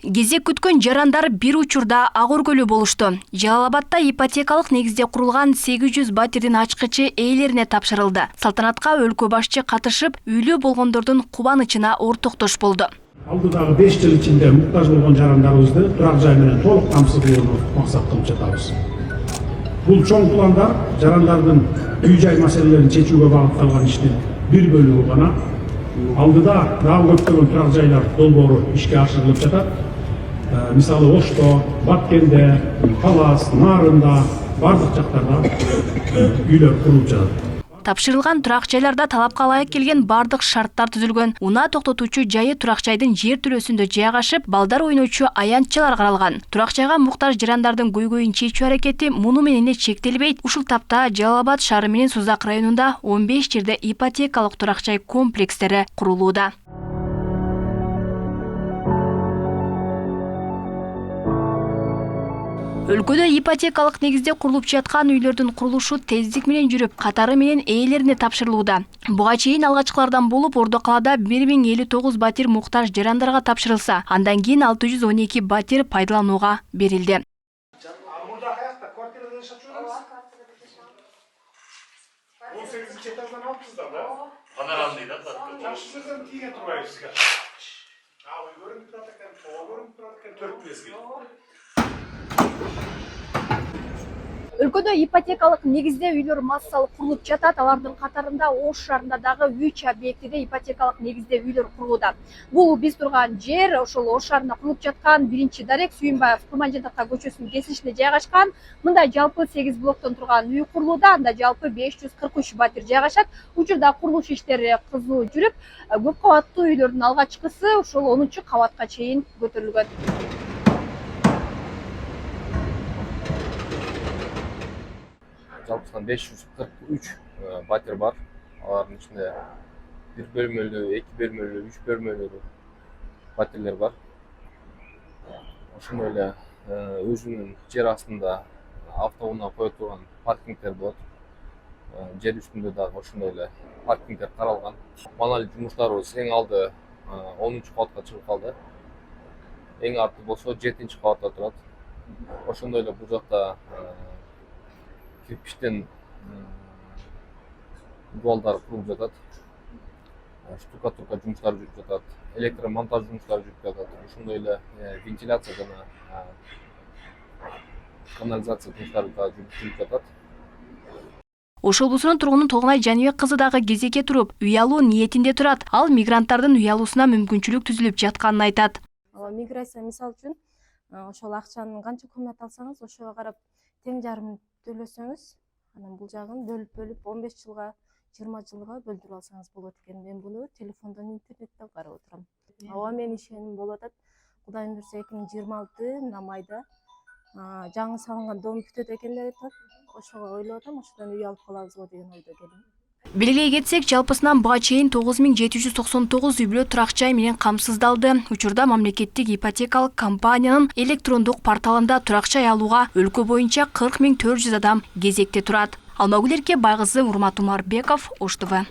Кезек күткөн жарандар бир учурда ак өргөлүү болушту. Жалал Абадта ипотекалык негизде курулган 800 батирдин ачкычы ээлерине тапшырылды. Салтанатка өлкө башчы катышып, үйлүү болгондордун кубанычына ортоктош болду. Алдыдагы 5 жыл ичинде муктаж болгон жарандарыбызды турак жай менен толук камсыздоону максат кылып жатабыз. Бул чоң пландар жарандардын үй-жай маселелерин чечүүгө багытталган иштин бир бөлүгү гана. Алдыда дагы көптөгөн турак жайлар долбоору ишке ашырылып жатат. Мисалы Ошто, Баткенде, Талас, Нарында, бардык жактарда үйлөр курулуп жатат. Тапшырылган турак жайларда талапка ылайык келген бардык шарттар түзүлгөн. Унаа токтотуучу жайы турак жайдын жер төлөөсүндө жайгашып, балдар ойночу аянтчалар каралган. Турак жайга муктаж жарандардын көйгөйүн чечүү аракети муну менен чектелбейт. Ушул тапта Жалал Абад шаары менен Сузак районунда 15 жерде ипотекалык турак жай комплекстери курулууда. Өлкөдө ипотекалык негизде курулуп жаткан үйлөрдүн курулушу тездик менен жүрүп, катары менен ээлерине тапшырылууда. Буга чейин алгачкылардан болуп, Ордо калаада 1059 батир муктаж жарандарга тапшырылса, андан кийин 612 батир пайдаланууга берилди. Өлкөдө ипотекалык негизде үйлөр массалык курулуп жатат. Алардын катарында Ош шаарында дагы 3 объектиде ипотекалык негизде үйлөр курулууда. Бул биз турган жер ошол Ош шаарында курулуп жаткан биринчи дарек Сүйүнбаев Курманжантака көчөсүнүн кесинишинде жайгашкан. Мында жалпы 8 блоктон турган үй курулууда. Анда жалпы 543 батир жайгашат. Учурда курулуш иштери кызуу жүрүп, көп кабаттуу үйлөрдүн алгачкысы ошол 10-кабатка чейин көтөрүлгөн. Жалпысынан 543 батир бар. Алардын ичинде 1 бөлмөлүү, 2 бөлмөлүү, 3 бөлмөлүү батирлер бар. Ошондой эле өзүнүн жер астында автоунаа кое турган паркингдер болот. Жер үстүндө дагы ошондой эле паркингдер каралган. Маанилүү жумуштарыбыз эң алды 10-кабатка чыгып калды. Эң арты болсо 7-кабатта турат. Ошондой эле бул жакта кирпичтен дуалдар курулуп жатат. Штукатурка жумуштары жүрүп жатат. Электромонтаж жумуштары жүрүп жатат. Ошондой эле вентиляция жана канализация жумуштары да жүрүп жатат. Ош облусунун тургуну Толгонай Жаныбек кызы дагы кезекке туруп, үй алуу ниетинде турат. Ал мигранттардын үй алуусуна мүмкүнчүлүк түзүлүп жатканын айтат. Миграция мисалы үчүн ошол акчанын канча комната алсаңыз, ошого карап тең жарымын төлөсөңүз, анан бул жагын бөлүп 15 жылга, 20 жылга бөлдүрүп алсаңыз болот экен. Мен буну телефондон, интернеттен карап отурам. Ооба, мен ишеним болуп атат. Кудайым буйрса 2026 майда жаңы салынган дом бүтөт экен деп айтат. Ошого ойлоп атам, ошодон үй алып калабызбы деген ойдо келем. Белгилей кетсек, жалпысынан буга чейин 9799 үй бүлө турак жай менен камсыздалды. Учурда мамлекеттик ипотекалык компаниянын электрондук порталында турак жай алууга өлкө боюнча 40 400 адам кезекте турат. Алмагүл Эрке, Байгызы, Урмат Умарбеков, Ош ТВ.